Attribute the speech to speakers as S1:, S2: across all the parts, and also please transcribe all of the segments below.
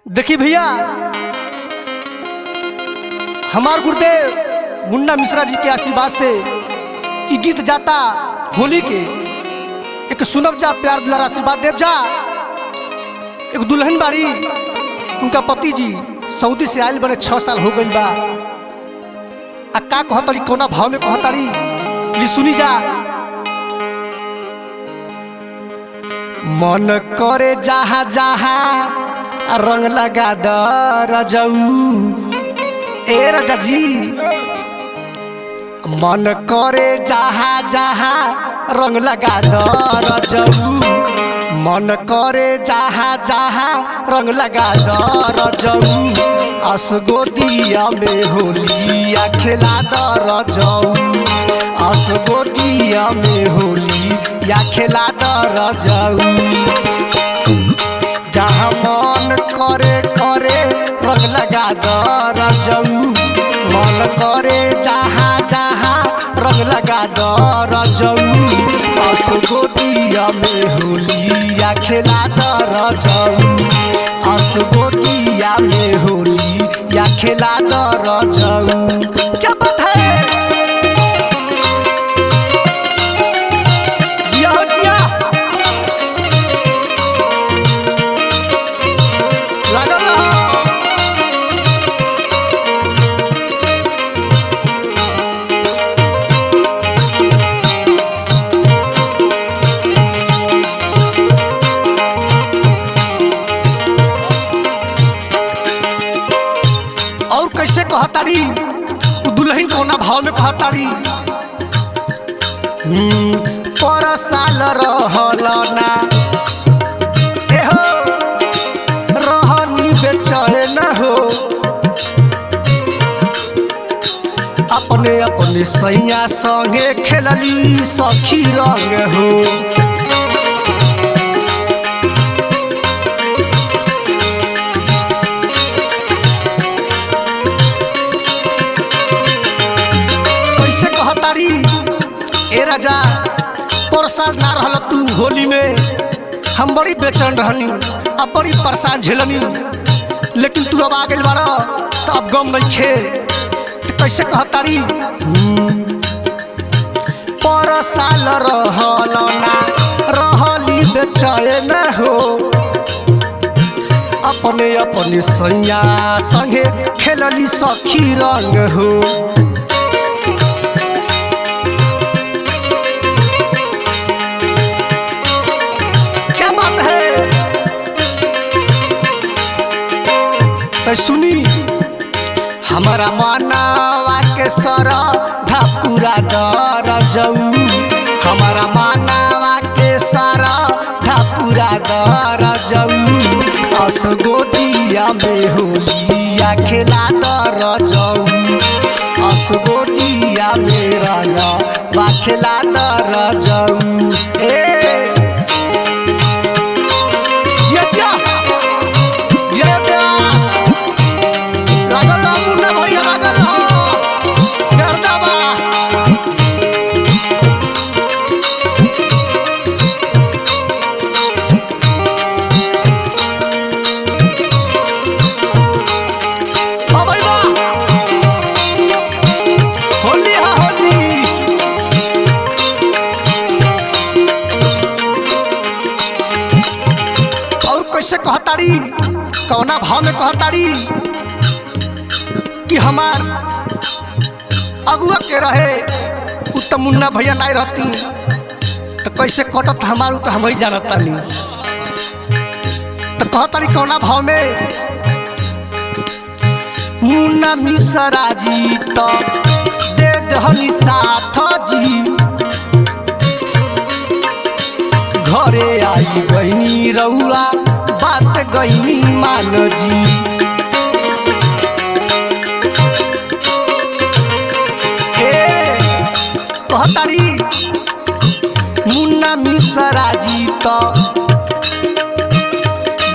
S1: देखी भैया, हमार गुरुदेव मुन्ना मिश्रा जी के आशीर्वाद से ये गीत जाता होली के एक सुनब जा, प्यार दुलार आशीर्वाद देव जा। एक दुल्हन बाड़ी, उनका पति जी सऊदी से आयल बने 6 साल हो गई बा। आ का कहतरी, कोना भाव में कहतरी, ये सुनी जा। मन करे जहाँ जहाँ रंग लगा द रजऊ, ए राजा जी। मन करे जहाँ जहाँ रंग लगा द रजऊ, मन करे जहाँ जहाँ रंग लगा द रजऊ। असगोदिया में होलिया खेला द रजऊ, असगोदिया में होलिया खेला द रजऊ। जहाँ मन करे करे रंग लगा द रजऊ, मन करे जहाँ जहाँ रंग लगा द रजऊ। असगोदिया में होलिया खेला द रजऊ, असगोदिया में होलिया खेला द रजऊ। क्या बात है, कहतारी दुल्हन कोना भाव में कहतारी। पर साल रहल ना एहो रहनी बेचैन हो, अपने अपने सैया संगे खेलली सखी रंग हो। ए राजा, पर साल ना रहल तू होली में, हम बड़ी बेचैन रहनी, अब बड़ी परेशान झेलनी, लेकिन तू अब आ गई बारा तो अब गम नहीं खे। तो कैसे कहतारी, पर साल रहल ना रहली बेचैन हो, अपने अपने सैया संगे खेलली सखी रंग हो। तो सुनी, हमारा मानवा के सरधा पूरा दर जाऊ, हमारा मानवा के सरधा पूरा दर जाऊ। असगोदिया में होलिया खेला दर जाऊ, असगोदिया में रंगवा खेला दर जाऊ। कहतारी कौना भाव में कहतारी कि हमार अगुआ के रहे उत्तम मुन्ना भैया नहीं रहती तो कैसे कटत हमारू, तो हम ही जानता नहीं। तो कहतारी कौना भाव में, मुन्ना मिश्रा जी तो दे दहली साथ जी, घरे आई गईनी रउआ बात गईनी मान जी। कहतारी मुन्ना मिश्रा जी तो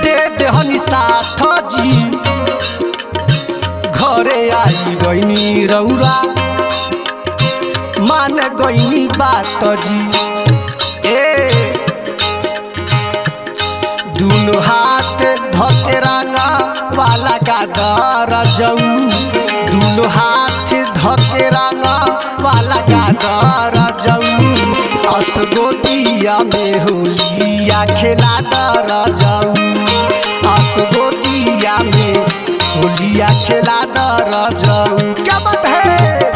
S1: दे देहनी साथ जी, घरे आई गईनी रउरा मान गईनी बात जी। दोनों हाथ धके रंगा वाला का दर जाऊ दुनो हाथ धके रंग वाला का दर जाऊ असगोतिया में होलिया खेला दर जाऊ असगोतिया में होलिया खेला दर जाऊ। क्या बात है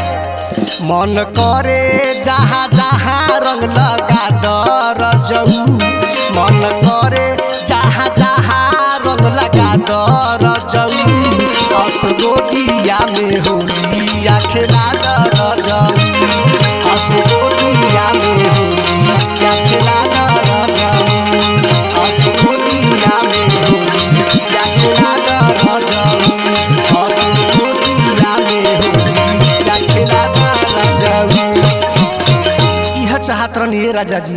S1: मन करे जहाँ जहाँ रंग लगा दर जाऊ मन करे जहाँ जहाँ रंग लगा दर जाऊ असगोतिया में होलिया खेला दर जाऊ असगोतिया में होलिया खेला दर जाऊ असगोतिया में होलिया खेला दर जाऊ असगोतिया में होलिया खेला दर जाऊ। यह चाहत रहनी राजा जी।